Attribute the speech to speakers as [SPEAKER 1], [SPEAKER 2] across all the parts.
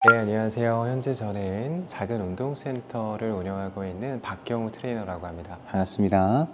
[SPEAKER 1] 네, 안녕하세요. 현재 저는 작은 운동센터를 운영하고 있는 박경우 트레이너라고 합니다. 반갑습니다.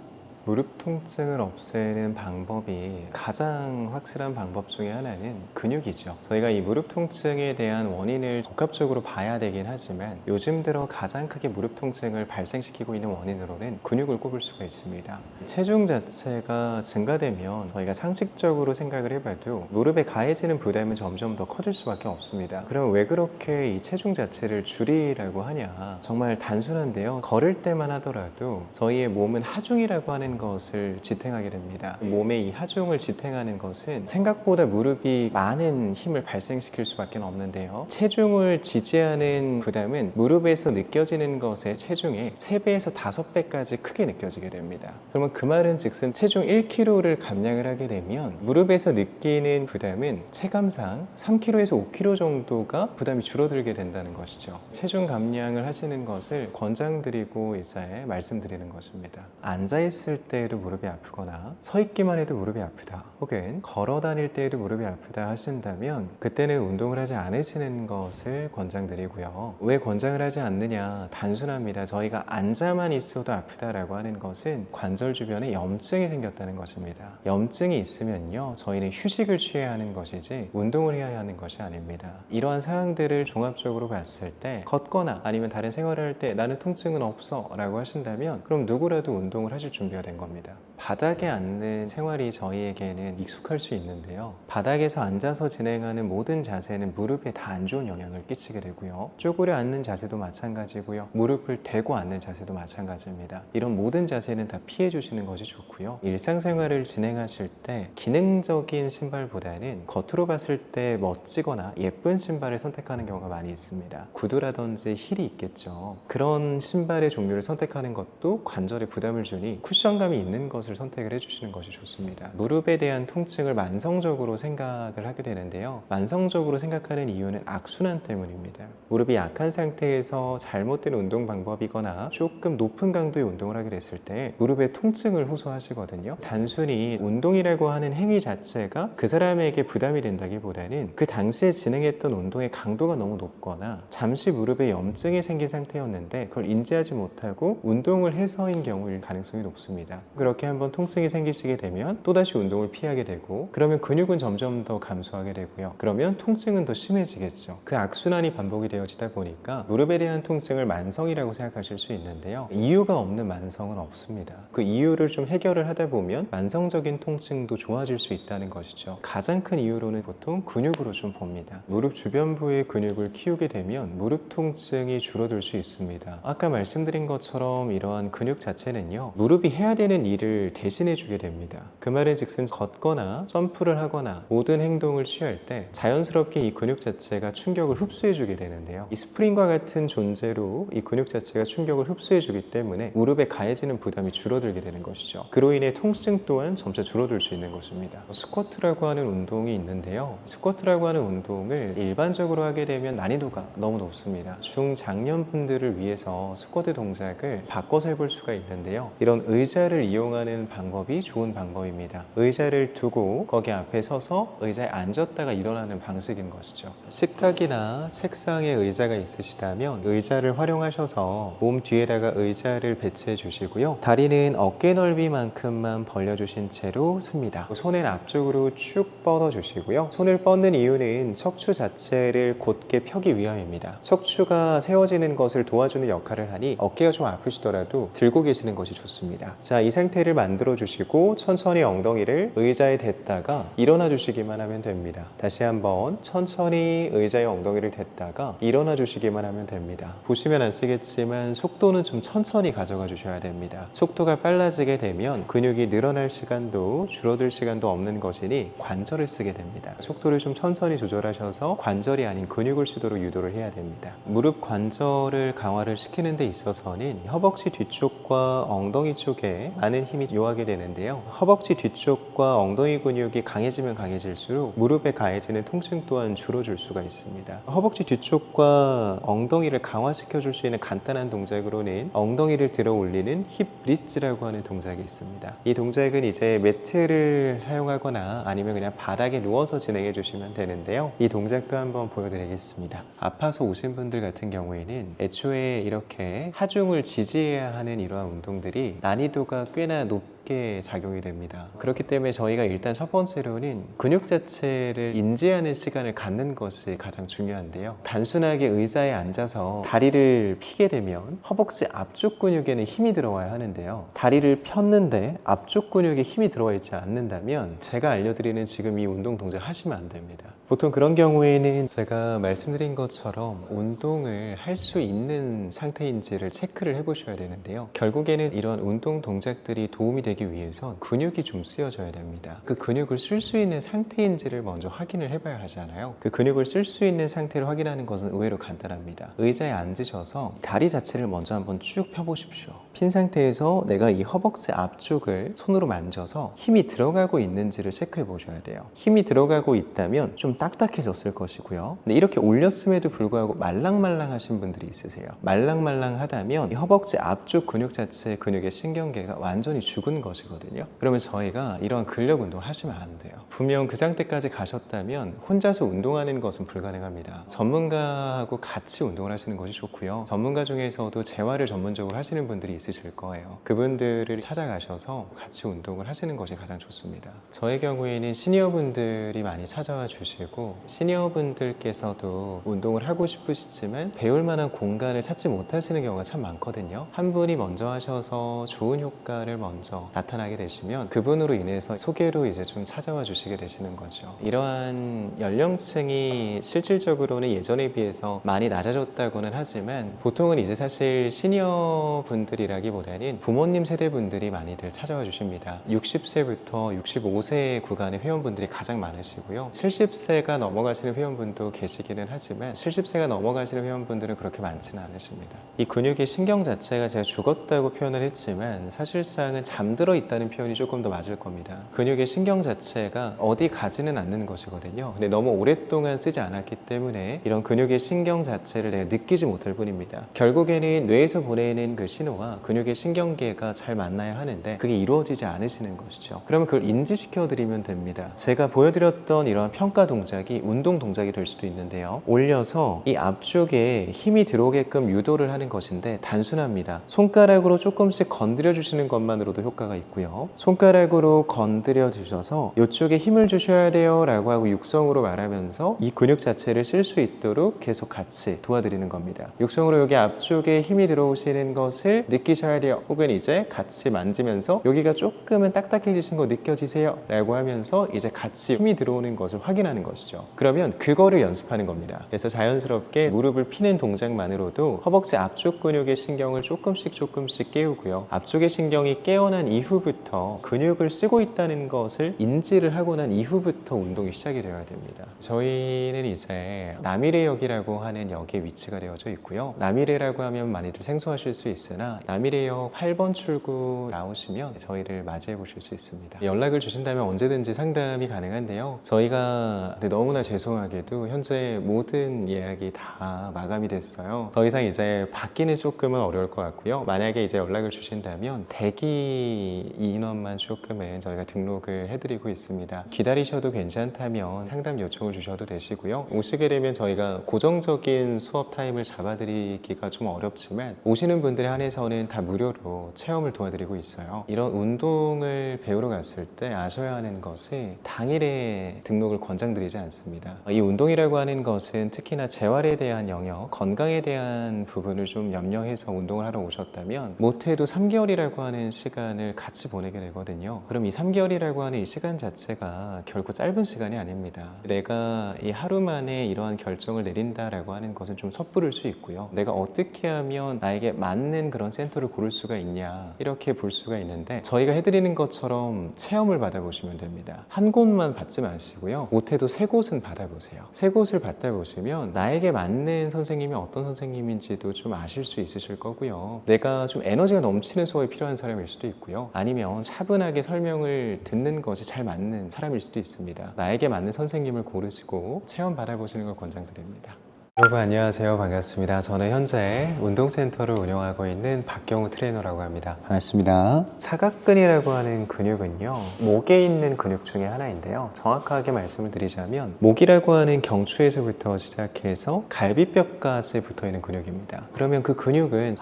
[SPEAKER 1] 무릎 통증을 없애는 방법이 가장 확실한 방법 중에 하나는 근육이죠. 저희가 이 무릎 통증에 대한 원인을 복합적으로 봐야 되긴 하지만 요즘 들어 가장 크게 무릎 통증을 발생시키고 있는 원인으로는 근육을 꼽을 수가 있습니다. 체중 자체가 증가되면 저희가 상식적으로 생각을 해봐도 무릎에 가해지는 부담은 점점 더 커질 수밖에 없습니다. 그럼 왜 그렇게 이 체중 자체를 줄이라고 하냐? 정말 단순한데요. 걸을 때만 하더라도 저희의 몸은 하중이라고 하는 것을 지탱하게 됩니다. 몸의 이 하중을 지탱하는 것은 생각보다 무릎이 많은 힘을 발생시킬 수밖에 없는데요. 체중을 지지하는 부담은 무릎에서 느껴지는 것의 체중의 3배에서 5배까지 크게 느껴지게 됩니다. 그러면 그 말은 즉슨 체중 1kg를 감량을 하게 되면 무릎에서 느끼는 부담은 체감상 3kg에서 5kg 정도가 부담이 줄어들게 된다는 것이죠. 체중 감량을 하시는 것을 권장드리고 이제 말씀드리는 것입니다. 앉아있을 때에도 무릎이 아프거나 서 있기만 해도 무릎이 아프다, 혹은 걸어 다닐 때에도 무릎이 아프다 하신다면 그때는 운동을 하지 않으시는 것을 권장드리고요. 왜 권장을 하지 않느냐? 단순합니다. 저희가 앉아만 있어도 아프다라고 하는 것은 관절 주변에 염증이 생겼다는 것입니다. 염증이 있으면요, 저희는 휴식을 취해야 하는 것이지 운동을 해야 하는 것이 아닙니다. 이러한 사항들을 종합적으로 봤을 때 걷거나 아니면 다른 생활을 할 때 나는 통증은 없어 라고 하신다면 그럼 누구라도 운동을 하실 준비가 된 겁니다. 바닥에 앉는 생활이 저희에게는 익숙할 수 있는데요, 바닥에서 앉아서 진행하는 모든 자세는 무릎에 다 안 좋은 영향을 끼치게 되고요, 쪼그려 앉는 자세도 마찬가지고요, 무릎을 대고 앉는 자세도 마찬가지입니다. 이런 모든 자세는 다 피해 주시는 것이 좋고요, 일상생활을 진행하실 때 기능적인 신발보다는 겉으로 봤을 때 멋지거나 예쁜 신발을 선택하는 경우가 많이 있습니다. 구두라든지 힐이 있겠죠. 그런 신발의 종류를 선택하는 것도 관절에 부담을 주니 쿠션감이 있는 것을 선택을 해주시는 것이 좋습니다. 무릎에 대한 통증을 만성적으로 생각을 하게 되는데요, 만성적으로 생각하는 이유는 악순환 때문입니다. 무릎이 약한 상태에서 잘못된 운동 방법이거나 조금 높은 강도의 운동을 하게 됐을 때 무릎에 통증을 호소하시거든요. 단순히 운동이라고 하는 행위 자체가 그 사람에게 부담이 된다기보다는 그 당시에 진행했던 운동의 강도가 너무 높거나 잠시 무릎에 염증이 생긴 상태였는데 그걸 인지하지 못하고 운동을 해서인 경우일 가능성이 높습니다. 그렇게 한번 통증이 생기시게 되면 또다시 운동을 피하게 되고, 그러면 근육은 점점 더 감소하게 되고요, 그러면 통증은 더 심해지겠죠. 그 악순환이 반복이 되어지다 보니까 무릎에 대한 통증을 만성이라고 생각하실 수 있는데요, 이유가 없는 만성은 없습니다. 그 이유를 좀 해결을 하다 보면 만성적인 통증도 좋아질 수 있다는 것이죠. 가장 큰 이유로는 보통 근육으로 좀 봅니다. 무릎 주변부의 근육을 키우게 되면 무릎 통증이 줄어들 수 있습니다. 아까 말씀드린 것처럼 이러한 근육 자체는요, 무릎이 해야 되는 일을 대신해 주게 됩니다. 그 말은 즉슨 걷거나 점프를 하거나 모든 행동을 취할 때 자연스럽게 이 근육 자체가 충격을 흡수해 주게 되는데요, 이 스프링과 같은 존재로 이 근육 자체가 충격을 흡수해 주기 때문에 무릎에 가해지는 부담이 줄어들게 되는 것이죠. 그로 인해 통증 또한 점차 줄어들 수 있는 것입니다. 스쿼트라고 하는 운동이 있는데요, 스쿼트라고 하는 운동을 일반적으로 하게 되면 난이도가 너무 높습니다. 중장년분들을 위해서 스쿼트 동작을 바꿔서 해볼 수가 있는데요, 이런 의자를 이용하는 방법이 좋은 방법입니다. 의자를 두고 거기 앞에 서서 의자에 앉았다가 일어나는 방식인 것이죠. 식탁이나 책상에 의자가 있으시다면 의자를 활용하셔서 몸 뒤에다가 의자를 배치해 주시고요, 다리는 어깨 넓이만큼만 벌려주신 채로 씁니다. 손은 앞쪽으로 쭉 뻗어 주시고요, 손을 뻗는 이유는 척추 자체를 곧게 펴기 위함입니다. 척추가 세워지는 것을 도와주는 역할을 하니 어깨가 좀 아프시더라도 들고 계시는 것이 좋습니다. 자, 이 상태를 만들어 주시고 천천히 엉덩이를 의자에 댔다가 일어나 주시기만 하면 됩니다. 다시 한번 천천히 의자에 엉덩이를 댔다가 일어나 주시기만 하면 됩니다. 보시면 아시겠지만 속도는 좀 천천히 가져가 주셔야 됩니다. 속도가 빨라지게 되면 근육이 늘어날 시간도 줄어들 시간도 없는 것이니 관절을 쓰게 됩니다. 속도를 좀 천천히 조절하셔서 관절이 아닌 근육을 쓰도록 유도를 해야 됩니다. 무릎 관절을 강화를 시키는 데 있어서는 허벅지 뒤쪽과 엉덩이 쪽에 많은 힘이 요하게 되는데요. 허벅지 뒤쪽과 엉덩이 근육이 강해지면 강해질수록 무릎에 가해지는 통증 또한 줄어들 수가 있습니다. 허벅지 뒤쪽과 엉덩이를 강화시켜 줄 수 있는 간단한 동작으로는 엉덩이를 들어 올리는 힙 브릿지라고 하는 동작이 있습니다. 이 동작은 이제 매트를 사용하거나 아니면 그냥 바닥에 누워서 진행해 주시면 되는데요. 이 동작도 한번 보여드리겠습니다. 아파서 오신 분들 같은 경우에는 애초에 이렇게 하중을 지지해야 하는 이러한 운동들이 난이도가 꽤나 높게 작용이 됩니다. 그렇기 때문에 저희가 일단 첫 번째로는 근육 자체를 인지하는 시간을 갖는 것이 가장 중요한데요. 단순하게 의자에 앉아서 다리를 펴게 되면 허벅지 앞쪽 근육에는 힘이 들어와야 하는데요. 다리를 폈는데 앞쪽 근육에 힘이 들어와 있지 않는다면 제가 알려드리는 지금 이 운동 동작 하시면 안 됩니다. 보통 그런 경우에는 제가 말씀드린 것처럼 운동을 할 수 있는 상태인지를 체크를 해보셔야 되는데요. 결국에는 이런 운동 동작들이 도움이 되기 위해선 근육이 좀 쓰여져야 됩니다. 그 근육을 쓸 수 있는 상태인지를 먼저 확인을 해봐야 하잖아요. 그 근육을 쓸 수 있는 상태를 확인하는 것은 의외로 간단합니다. 의자에 앉으셔서 다리 자체를 먼저 한번 쭉 펴보십시오. 핀 상태에서 내가 이 허벅지 앞쪽을 손으로 만져서 힘이 들어가고 있는지를 체크해 보셔야 돼요. 힘이 들어가고 있다면 좀 딱딱해졌을 것이고요. 근데 이렇게 올렸음에도 불구하고 말랑말랑하신 분들이 있으세요. 말랑말랑하다면 이 허벅지 앞쪽 근육 자체의 근육의 신경계가 완전히 죽은 것이거든요. 그러면 저희가 이런 근력 운동을 하시면 안 돼요. 분명 그 상태까지 가셨다면 혼자서 운동하는 것은 불가능합니다. 전문가하고 같이 운동을 하시는 것이 좋고요. 전문가 중에서도 재활을 전문적으로 하시는 분들이 있으실 거예요. 그분들을 찾아가셔서 같이 운동을 하시는 것이 가장 좋습니다. 저의 경우에는 시니어분들이 많이 찾아와 주시고 시니어분들께서도 운동을 하고 싶으시지만 배울 만한 공간을 찾지 못하시는 경우가 참 많거든요. 한 분이 먼저 하셔서 좋은 효과를 먼저 나타나게 되시면 그분으로 인해서 소개로 이제 좀 찾아와 주시게 되시는 거죠. 이러한 연령층이 실질적으로는 예전에 비해서 많이 낮아졌다고는 하지만 보통은 이제 사실 시니어 분들이라기보다는 부모님 세대 분들이 많이들 찾아와 주십니다. 60세부터 65세 구간의 회원분들이 가장 많으시고요. 70세가 넘어가시는 회원분도 계시기는 하지만 70세가 넘어가시는 회원분들은 그렇게 많지는 않으십니다. 이 근육의 신경 자체가 제가 죽었다고 표현을 했지만 사실상은 잠들어 있다는 표현이 조금 더 맞을 겁니다. 근육의 신경 자체가 어디 가지는 않는 것이거든요. 근데 너무 오랫동안 쓰지 않았기 때문에 이런 근육의 신경 자체를 내가 느끼지 못할 뿐입니다. 결국에는 뇌에서 보내는 그 신호와 근육의 신경계가 잘 만나야 하는데 그게 이루어지지 않으시는 것이죠. 그러면 그걸 인지시켜 드리면 됩니다. 제가 보여드렸던 이러한 평가 동작이 운동 동작이 될 수도 있는데요. 올려서 이 앞쪽에 힘이 들어오게끔 유도를 하는 것인데 단순합니다. 손가락으로 조금씩 건드려 주시는 것만으로도 효과가 있고요. 손가락으로 건드려 주셔서 이쪽에 힘을 주셔야 돼요 라고 하고 육성으로 말하면서 이 근육 자체를 쓸 수 있도록 계속 같이 도와드리는 겁니다. 육성으로 여기 앞쪽에 힘이 들어오시는 것을 느끼셔야 돼요. 혹은 이제 같이 만지면서 여기가 조금은 딱딱해지신 거 느껴지세요? 라고 하면서 이제 같이 힘이 들어오는 것을 확인하는 것이죠. 그러면 그거를 연습하는 겁니다. 그래서 자연스럽게 무릎을 피는 동작만으로도 허벅지 앞쪽 근육의 신경을 조금씩 깨우고요. 앞쪽의 신경이 깨어난 이후부터 근육을 쓰고 있다는 것을 인지를 하고 난 이후부터 운동이 시작이 되어야 됩니다. 저희는 이제 남이래역이라고 하는 역에 위치가 되어져 있고요. 남이래라고 하면 많이들 생소하실 수 있으나 남이래역 8번 출구 나오시면 저희를 맞이해 보실 수 있습니다. 연락을 주신다면 언제든지 상담이 가능한데요. 저희가 너무나 죄송하게도 현재 모든 예약이 다 마감이 됐어요. 더 이상 이제 받기는 조금은 어려울 것 같고요. 만약에 이제 연락을 주신다면 대기 인원만 조금은 저희가 등록을 해드리고 있습니다. 기다리셔도 괜찮다면 상담 요청을 주셔도 되시고요. 오시게 되면 저희가 고정적인 수업 타임을 잡아드리기가 좀 어렵지만 오시는 분들에 한해서는 다 무료로 체험을 도와드리고 있어요. 이런 운동을 배우러 갔을 때 아셔야 하는 것이 당일에 등록을 권장드리지 않습니다. 이 운동이라고 하는 것은 특히나 재활에 대한 영역, 건강에 대한 부분을 좀 염려해서 운동을 하러 오셨다면 못해도 3개월이라고 하는 시간을 같이 보내게 되거든요. 그럼 이 3개월이라고 하는 이 시간 자체가 결코 짧은 시간이 아닙니다. 내가 이 하루 만에 이러한 결정을 내린다라고 하는 것은 좀 섣부를 수 있고요. 내가 어떻게 하면 나에게 맞는 그런 센터를 고를 수가 있냐 이렇게 볼 수가 있는데 저희가 해드리는 것처럼 체험을 받아보시면 됩니다. 한 곳만 받지 마시고요. 못해도 3 세 곳은 받아보세요. 세 곳을 받아보시면 나에게 맞는 선생님이 어떤 선생님인지도 좀 아실 수 있으실 거고요. 내가 좀 에너지가 넘치는 수업이 필요한 사람일 수도 있고요. 아니면 차분하게 설명을 듣는 것이 잘 맞는 사람일 수도 있습니다. 나에게 맞는 선생님을 고르시고 체험 받아보시는 걸 권장드립니다. 여러분 안녕하세요. 반갑습니다. 저는 현재 운동센터를 운영하고 있는 박경우 트레이너라고 합니다. 반갑습니다. 사각근이라고 하는 근육은요, 목에 있는 근육 중에 하나인데요. 정확하게 말씀을 드리자면 목이라고 하는 경추에서부터 시작해서 갈비뼈까지 붙어있는 근육입니다. 그러면 그 근육은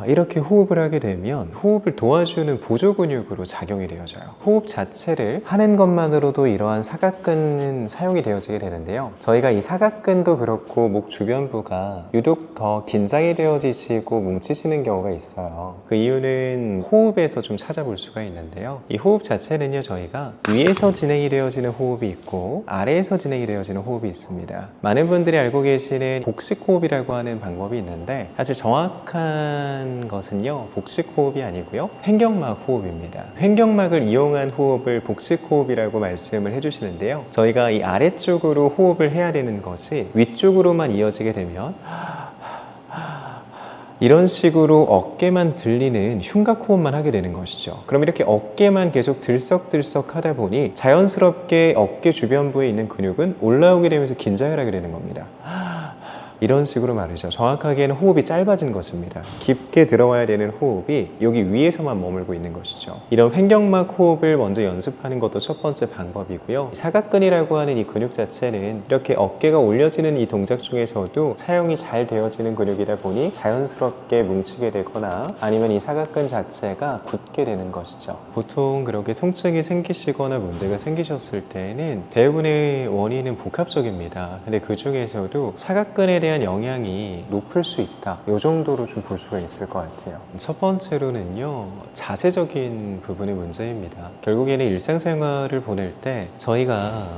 [SPEAKER 1] 이렇게 호흡을 하게 되면 호흡을 도와주는 보조 근육으로 작용이 되어져요. 호흡 자체를 하는 것만으로도 이러한 사각근은 사용이 되어지게 되는데요. 저희가 이 사각근도 그렇고 목 주변부가 유독 더 긴장이 되어지시고 뭉치시는 경우가 있어요. 그 이유는 호흡에서 좀 찾아볼 수가 있는데요. 이 호흡 자체는요, 저희가 위에서 진행이 되어지는 호흡이 있고 아래에서 진행이 되어지는 호흡이 있습니다. 많은 분들이 알고 계시는 복식 호흡이라고 하는 방법이 있는데, 사실 정확한 것은요, 복식 호흡이 아니고요, 횡격막 호흡입니다. 횡격막을 이용한 호흡을 복식 호흡이라고 말씀을 해주시는데요, 저희가 이 아래쪽으로 호흡을 해야 되는 것이 위쪽으로만 이어지게 되면 이런 식으로 어깨만 들리는 흉곽 호흡만 하게 되는 것이죠. 그럼 이렇게 어깨만 계속 들썩들썩 하다 보니 자연스럽게 어깨 주변부에 있는 근육은 올라오게 되면서 긴장을 하게 되는 겁니다. 이런 식으로 말이죠. 정확하게는 호흡이 짧아진 것입니다. 깊게 들어와야 되는 호흡이 여기 위에서만 머물고 있는 것이죠. 이런 횡격막 호흡을 먼저 연습하는 것도 첫 번째 방법이고요. 사각근이라고 하는 이 근육 자체는 이렇게 어깨가 올려지는 이 동작 중에서도 사용이 잘 되어지는 근육이다 보니 자연스럽게 뭉치게 되거나 아니면 이 사각근 자체가 굳게 되는 것이죠. 보통 그렇게 통증이 생기시거나 문제가 생기셨을 때는 대부분의 원인은 복합적입니다. 근데 그 중에서도 사각근에 대한 영향이 높을 수 있다, 이 정도로 좀 볼 수가 있을 것 같아요. 첫 번째로는요, 자세적인 부분의 문제입니다. 결국에는 일상생활을 보낼 때 저희가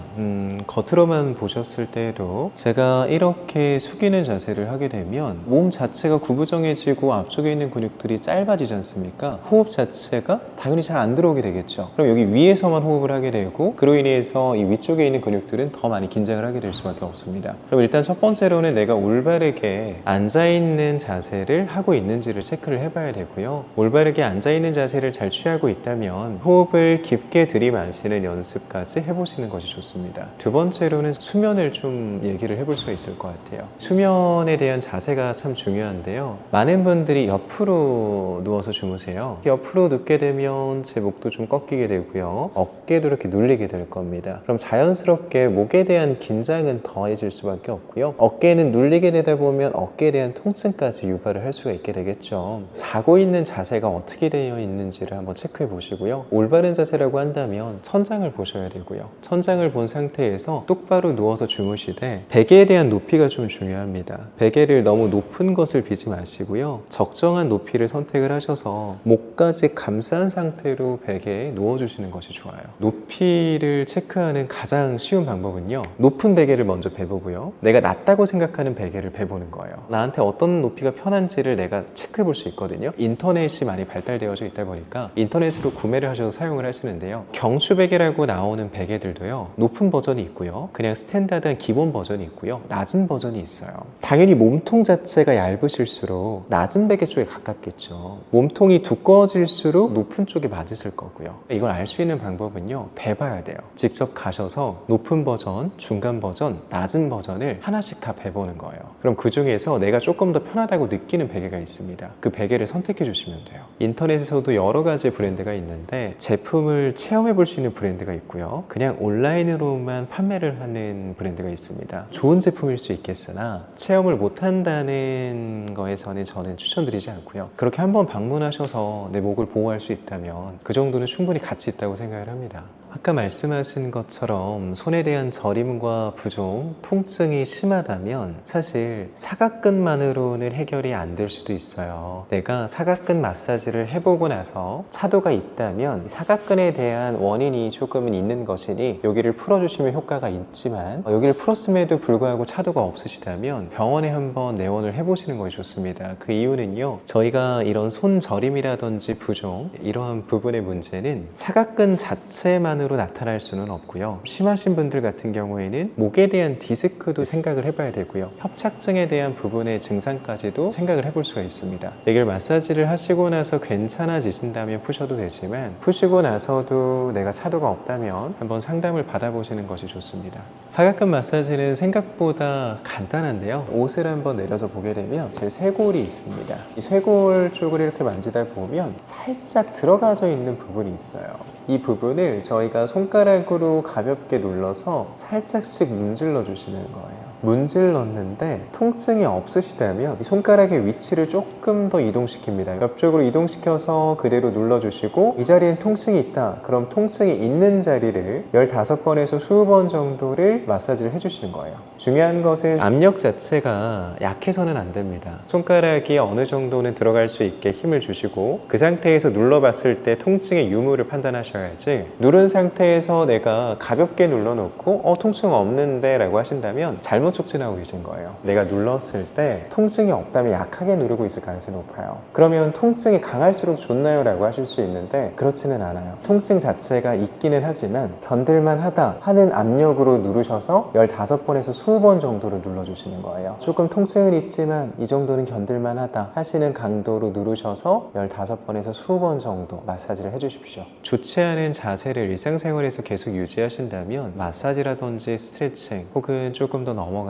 [SPEAKER 1] 겉으로만 보셨을 때에도 제가 이렇게 숙이는 자세를 하게 되면 몸 자체가 구부정해지고 앞쪽에 있는 근육들이 짧아지지 않습니까? 호흡 자체가 당연히 잘 안 들어오게 되겠죠. 그럼 여기 위에서만 호흡을 하게 되고 그로 인해서 이 위쪽에 있는 근육들은 더 많이 긴장을 하게 될 수밖에 없습니다. 그럼 일단 첫 번째로는 내가 올바르게 앉아있는 자세를 하고 있는지를 체크를 해봐야 되고요. 올바르게 앉아있는 자세를 잘 취하고 있다면 호흡을 깊게 들이마시는 연습까지 해보시는 것이 좋습니다. 두 번째로는 수면을 좀 얘기를 해볼 수가 있을 것 같아요. 수면에 대한 자세가 참 중요한데요. 많은 분들이 옆으로 누워서 주무세요. 옆으로 눕게 되면 제 목도 좀 꺾이게 되고요, 어깨도 이렇게 눌리게 될 겁니다. 그럼 자연스럽게 목에 대한 긴장은 더해질 수밖에 없고요, 어깨는 눌리게 되다 보면 어깨에 대한 통증까지 유발을 할 수가 있게 되겠죠. 자고 있는 자세가 어떻게 되어 있는지를 한번 체크해 보시고요. 올바른 자세라고 한다면 천장을 보셔야 되고요. 천장을 본 상태에서 똑바로 누워서 주무시되 베개에 대한 높이가 좀 중요합니다. 베개를 너무 높은 것을 비지 마시고요, 적정한 높이를 선택을 하셔서 목까지 감싼 상태로 베개에 누워주시는 것이 좋아요. 높이를 체크하는 가장 쉬운 방법은요, 높은 베개를 먼저 베보고요, 내가 낮다고 생각하는 베개를 베보는 거예요. 나한테 어떤 높이가 편한지를 내가 체크해 볼 수 있거든요. 인터넷이 많이 발달되어져 있다 보니까 인터넷으로 구매를 하셔서 사용을 하시는데요, 경추 베개라고 나오는 베개들도요, 높은 버전이 있고요, 그냥 스탠다드한 기본 버전이 있고요, 낮은 버전이 있어요. 당연히 몸통 자체가 얇으실수록 낮은 베개 쪽에 가깝겠죠. 몸통이 두꺼워질수록 높은 쪽에 맞으실 거고요. 이걸 알 수 있는 방법은요, 베봐야 돼요. 직접 가셔서 높은 버전, 중간 버전, 낮은 버전을 하나씩 다 베보는 거예요. 그럼 그 중에서 내가 조금 더 편하다고 느끼는 베개가 있습니다. 그 베개를 선택해 주시면 돼요. 인터넷에서도 여러 가지 브랜드가 있는데 제품을 체험해 볼 수 있는 브랜드가 있고요, 그냥 온라인으로만 판매를 하는 브랜드가 있습니다. 좋은 제품일 수 있겠으나 체험을 못 한다는 거에서는 저는 추천드리지 않고요, 그렇게 한번 방문하셔서 내 목을 보호할 수 있다면 그 정도는 충분히 가치 있다고 생각을 합니다. 아까 말씀하신 것처럼 손에 대한 저림과 부종, 통증이 심하다면 사실 사각근만으로는 해결이 안 될 수도 있어요. 내가 사각근 마사지를 해보고 나서 차도가 있다면 사각근에 대한 원인이 조금은 있는 것이니 여기를 풀어주시면 효과가 있지만 여기를 풀었음에도 불구하고 차도가 없으시다면 병원에 한번 내원을 해보시는 것이 좋습니다. 그 이유는요, 저희가 이런 손 저림이라든지 부종, 이러한 부분의 문제는 사각근 자체만으로 다리만으로 나타날 수는 없고요. 심하신 분들 같은 경우에는 목에 대한 디스크도 생각을 해봐야 되고요. 협착증에 대한 부분의 증상까지도 생각을 해볼 수가 있습니다. 이걸 마사지를 하시고 나서 괜찮아지신다면 푸셔도 되지만 푸시고 나서도 내가 차도가 없다면 한번 상담을 받아보시는 것이 좋습니다. 사각근 마사지는 생각보다 간단한데요. 옷을 한번 내려서 보게 되면 제 쇄골이 있습니다. 이 쇄골 쪽을 이렇게 만지다 보면 살짝 들어가져 있는 부분이 있어요. 이 부분을 저희가 손가락으로 가볍게 눌러서 살짝씩 문질러 주시는 거예요. 문질렀는데 통증이 없으시다면 이 손가락의 위치를 조금 더 이동시킵니다. 옆쪽으로 이동시켜서 그대로 눌러주시고 이 자리엔 통증이 있다. 그럼 통증이 있는 자리를 15번에서 20번 정도를 마사지를 해주시는 거예요. 중요한 것은 압력 자체가 약해서는 안 됩니다. 손가락이 어느 정도는 들어갈 수 있게 힘을 주시고 그 상태에서 눌러봤을 때 통증의 유무를 판단하셔야지 누른 상태에서 내가 가볍게 눌러놓고 통증 없는데 라고 하신다면 잘못 촉진하고 계신 거예요. 내가 눌렀을 때 통증이 없다면 약하게 누르고 있을 가능성이 높아요. 그러면 통증이 강할수록 좋나요? 라고 하실 수 있는데 그렇지는 않아요. 통증 자체가 있기는 하지만 견딜만 하다 하는 압력으로 누르셔서 15번에서 20번 정도를 눌러주시는 거예요. 조금 통증은 있지만 이 정도는 견딜만 하다 하시는 강도로 누르셔서 15번에서 20번 정도 마사지를 해주십시오. 좋지 않은 자세를 일상생활에서 계속 유지하신다면 마사지라든지 스트레칭 혹은 조금 더 넘어가서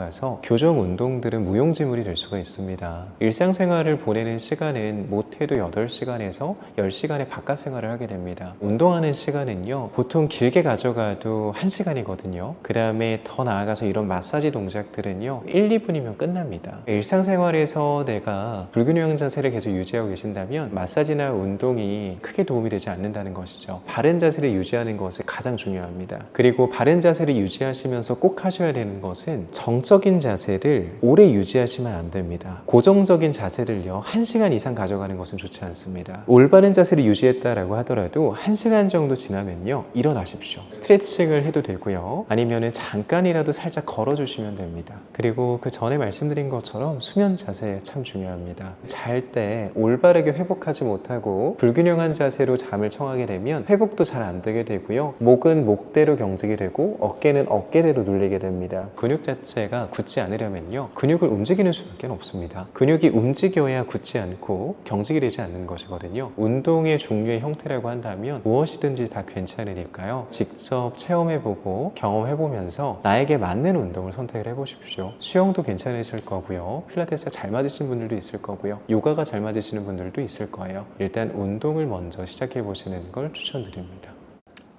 [SPEAKER 1] 교정 운동들은 무용지물이 될 수가 있습니다. 일상생활을 보내는 시간은 못해도 8시간에서 10시간의 바깥 생활을 하게 됩니다. 운동하는 시간은요 보통 길게 가져가도 1시간이거든요. 그 다음에 더 나아가서 이런 마사지 동작들은요 1, 2분이면 끝납니다. 일상생활에서 내가 불균형 자세를 계속 유지하고 계신다면 마사지나 운동이 크게 도움이 되지 않는다는 것이죠. 바른 자세를 유지하는 것이 가장 중요합니다. 그리고 바른 자세를 유지하시면서 꼭 하셔야 되는 것은 정적인 자세를 오래 유지하시면 안 됩니다. 고정적인 자세를요 1시간 이상 가져가는 것은 좋지 않습니다. 올바른 자세를 유지했다라고 하더라도 1시간 정도 지나면요 일어나십시오. 스트레칭을 해도 되고요 아니면은 잠깐이라도 살짝 걸어주시면 됩니다. 그리고 그 전에 말씀드린 것처럼 수면 자세 참 중요합니다. 잘 때 올바르게 회복하지 못하고 불균형한 자세로 잠을 청하게 되면 회복도 잘 안 되게 되고요 목은 목대로 경직이 되고 어깨는 어깨대로 눌리게 됩니다. 근육 자체가 굳지 않으려면요 근육을 움직이는 수밖에 없습니다. 근육이 움직여야 굳지 않고 경직이 되지 않는 것이거든요. 운동의 종류의 형태라고 한다면 무엇이든지 다 괜찮으니까요 직접 체험해보고 경험해보면서 나에게 맞는 운동을 선택을 해보십시오. 수영도 괜찮으실 거고요 필라테스가 잘 맞으시는 분들도 있을 거고요 요가가 잘 맞으시는 분들도 있을 거예요. 일단 운동을 먼저 시작해보시는 걸 추천드립니다.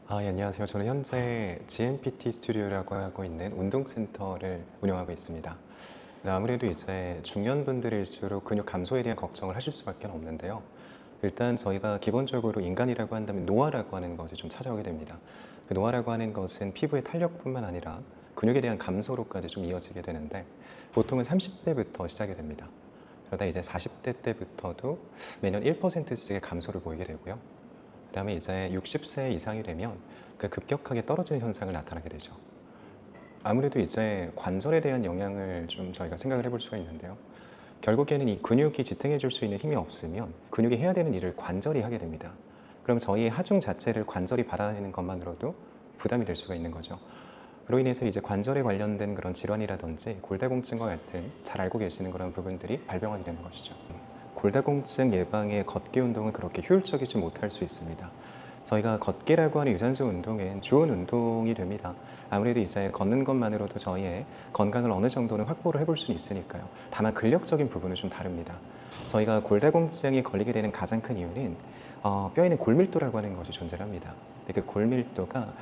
[SPEAKER 1] 안녕하세요. 저는 현재 GMPT 스튜디오라고 하고 있는 운동센터를 운영하고 있습니다. 아무래도 이제 중년분들일수록 근육 감소에 대한 걱정을 하실 수밖에 없는데요. 일단 저희가 기본적으로 인간이라고 한다면 노화라고 하는 것이 좀 찾아오게 됩니다. 그 노화라고 하는 것은 피부의 탄력뿐만 아니라 근육에 대한 감소로까지 좀 이어지게 되는데 보통은 30대부터 시작이 됩니다. 그러다 이제 40대 때부터도 매년 1%씩의 감소를 보이게 되고요. 그 다음에 이제 60세 이상이 되면 그 급격하게 떨어지는 현상을 나타나게 되죠. 아무래도 이제 관절에 대한 영향을 좀 저희가 생각을 해볼 수가 있는데요. 결국에는 이 근육이 지탱해 줄 수 있는 힘이 없으면 근육이 해야 되는 일을 관절이 하게 됩니다. 그럼 저희의 하중 자체를 관절이 받아내는 것만으로도 부담이 될 수가 있는 거죠. 그로 인해서 이제 관절에 관련된 그런 질환이라든지 골다공증과 같은 잘 알고 계시는 그런 부분들이 발병하게 되는 것이죠. 골다공증 예방에 걷기 운동은 그렇게 효율적이지 못할 수 있습니다. 저희가 걷기라고 하는 유산소 운동은 좋은 운동이 됩니다. 아무래도 이제 걷는 것만으로도 저희의 건강을 어느 정도는 확보를 해볼 수는 있으니까요. 다만 근력적인 부분은 좀 다릅니다. 저희가 골다공증에 걸리게 되는 가장 큰 이유는 뼈에는 골밀도라고 하는 것이 존재합니다. 그 골밀도가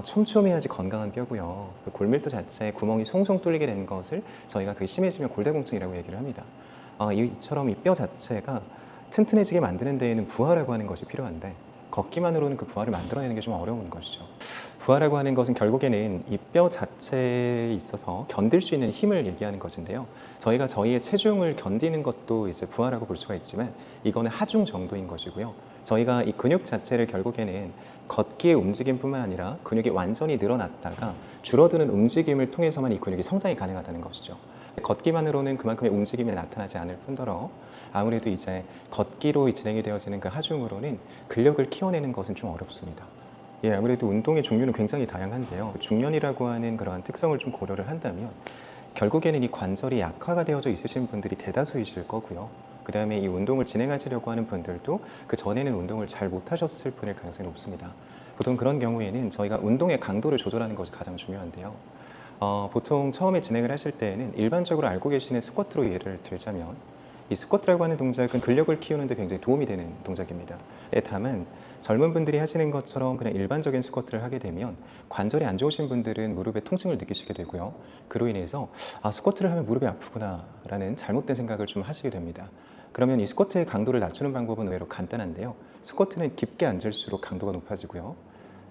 [SPEAKER 1] 촘촘해야지 건강한 뼈고요. 그 골밀도 자체에 구멍이 송송 뚫리게 되는 것을 저희가 그게 심해지면 골다공증이라고 얘기를 합니다. 이처럼 이 뼈 자체가 튼튼해지게 만드는 데에는 부하라고 하는 것이 필요한데 걷기만으로는 그 부하를 만들어내는 게 좀 어려운 것이죠. 부하라고 하는 것은 결국에는 이 뼈 자체에 있어서 견딜 수 있는 힘을 얘기하는 것인데요. 저희가 저희의 체중을 견디는 것도 이제 부하라고 볼 수가 있지만 이거는 하중 정도인 것이고요. 저희가 이 근육 자체를 결국에는 걷기의 움직임뿐만 아니라 근육이 완전히 늘어났다가 줄어드는 움직임을 통해서만 이 근육이 성장이 가능하다는 것이죠. 걷기만으로는 그만큼의 움직임이 나타나지 않을 뿐더러 아무래도 이제 걷기로 진행이 되어지는 그 하중으로는 근력을 키워내는 것은 좀 어렵습니다. 예, 아무래도 운동의 종류는 굉장히 다양한데요. 중년이라고 하는 그러한 특성을 좀 고려를 한다면 결국에는 이 관절이 약화가 되어져 있으신 분들이 대다수이실 거고요. 그 다음에 이 운동을 진행하시려고 하는 분들도 그 전에는 운동을 잘 못하셨을 분일 가능성이 높습니다. 보통 그런 경우에는 저희가 운동의 강도를 조절하는 것이 가장 중요한데요. 보통 처음에 진행을 하실 때에는 일반적으로 알고 계시는 스쿼트로 예를 들자면 이 스쿼트라고 하는 동작은 근력을 키우는 데 굉장히 도움이 되는 동작입니다. 다만 젊은 분들이 하시는 것처럼 그냥 일반적인 스쿼트를 하게 되면 관절이 안 좋으신 분들은 무릎에 통증을 느끼시게 되고요. 그로 인해서 스쿼트를 하면 무릎이 아프구나 라는 잘못된 생각을 좀 하시게 됩니다. 그러면 이 스쿼트의 강도를 낮추는 방법은 의외로 간단한데요. 스쿼트는 깊게 앉을수록 강도가 높아지고요.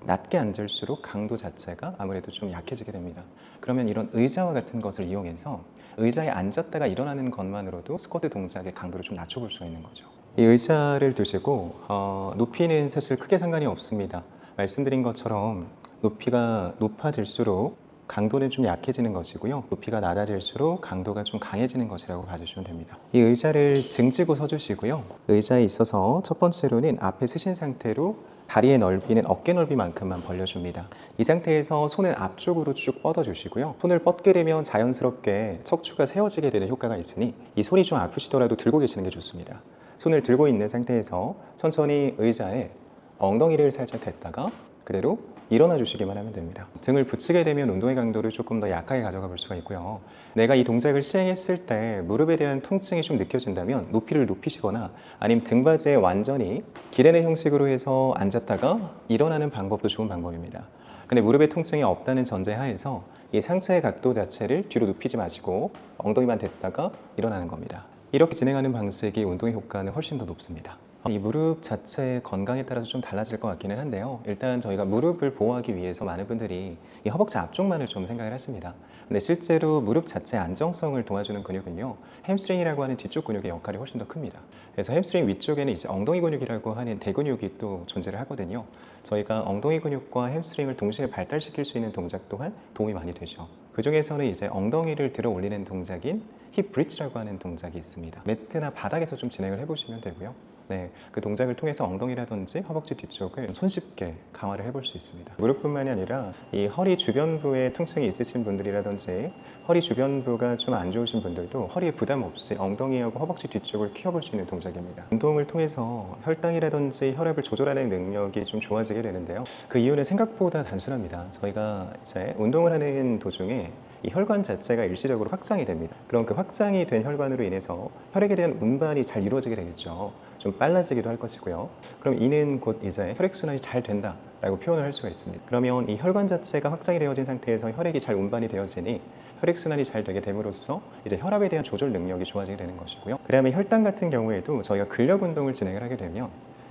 [SPEAKER 1] 낮게 앉을수록 강도 자체가 아무래도 좀 약해지게 됩니다. 그러면 이런 의자와 같은 것을 이용해서 의자에 앉았다가 일어나는 것만으로도 스쿼트 동작의 강도를 좀 낮춰볼 수가 있는 거죠. 이 의자를 두시고 높이는 사실 크게 상관이 없습니다. 말씀드린 것처럼 높이가 높아질수록 강도는 좀 약해지는 것이고요. 높이가 낮아질수록 강도가 좀 강해지는 것이라고 봐주시면 됩니다. 이 의자를 등지고 서주시고요. 의자에 있어서 첫 번째로는 앞에 쓰신 상태로 다리의 넓이는 어깨 넓이만큼만 벌려줍니다. 이 상태에서 손을 앞쪽으로 쭉 뻗어주시고요. 손을 뻗게 되면 자연스럽게 척추가 세워지게 되는 효과가 있으니 이 손이 좀 아프시더라도 들고 계시는 게 좋습니다. 손을 들고 있는 상태에서 천천히 의자에 엉덩이를 살짝 댔다가 그대로 일어나 주시기만 하면 됩니다. 등을 붙이게 되면 운동의 강도를 조금 더 약하게 가져가 볼 수가 있고요. 내가 이 동작을 시행했을 때 무릎에 대한 통증이 좀 느껴진다면 높이를 높이시거나 아니면 등받이에 완전히 기대는 형식으로 해서 앉았다가 일어나는 방법도 좋은 방법입니다. 근데 무릎에 통증이 없다는 전제하에서 이 상체의 각도 자체를 뒤로 눕히지 마시고 엉덩이만 댔다가 일어나는 겁니다. 이렇게 진행하는 방식이 운동의 효과는 훨씬 더 높습니다. 이 무릎 자체의 건강에 따라서 좀 달라질 것 같기는 한데요. 일단 저희가 무릎을 보호하기 위해서 많은 분들이 이 허벅지 앞쪽만을 좀 생각을 하십니다. 근데 실제로 무릎 자체의 안정성을 도와주는 근육은요, 햄스트링이라고 하는 뒤쪽 근육의 역할이 훨씬 더 큽니다. 그래서 햄스트링 위쪽에는 이제 엉덩이 근육이라고 하는 대근육이 또 존재를 하거든요. 저희가 엉덩이 근육과 햄스트링을 동시에 발달시킬 수 있는 동작 또한 도움이 많이 되죠. 그 중에서는 이제 ong덩이를 들어 올리는 동작인 힙 브릿지라고 하는 동작이 있습니다. 매트나 바닥에서 좀 진행을 해보시면 되고요. 네, 그 동작을 통해서 엉덩이라든지 허벅지 뒤쪽을 손쉽게 강화를 해볼 수 있습니다. 무릎뿐만이 아니라 이 허리 주변부에 통증이 있으신 분들이라든지 허리 주변부가 좀 안 좋으신 분들도 허리에 부담 없이 엉덩이하고 허벅지 뒤쪽을 키워볼 수 있는 동작입니다. 운동을 통해서 혈당이라든지 혈압을 조절하는 능력이 좀 좋아지게 되는데요. 그 이유는 생각보다 단순합니다. 저희가 이제 운동을 하는 도중에 이 혈관 자체가 일시적으로 확장이 됩니다. 그럼 그 확장이 된 혈관으로 인해서 혈액에 대한 운반이 잘 이루어지게 되겠죠. 좀 빨라지기도 할 것이고요. 그럼 이는 곧 이제 혈액순환이 잘 된다 라고 표현을 할 수가 있습니다. 그러면 이 혈관 자체가 확장이 되어진 상태에서 혈액이 잘 운반이 되어지니 혈액순환이 잘 되게 됨으로써 이제 혈압에 대한 조절 능력이 좋아지게 되는 것이고요. 그 다음에 혈당 같은 경우에도 저희가 근력 운동을 진행을 하게 되면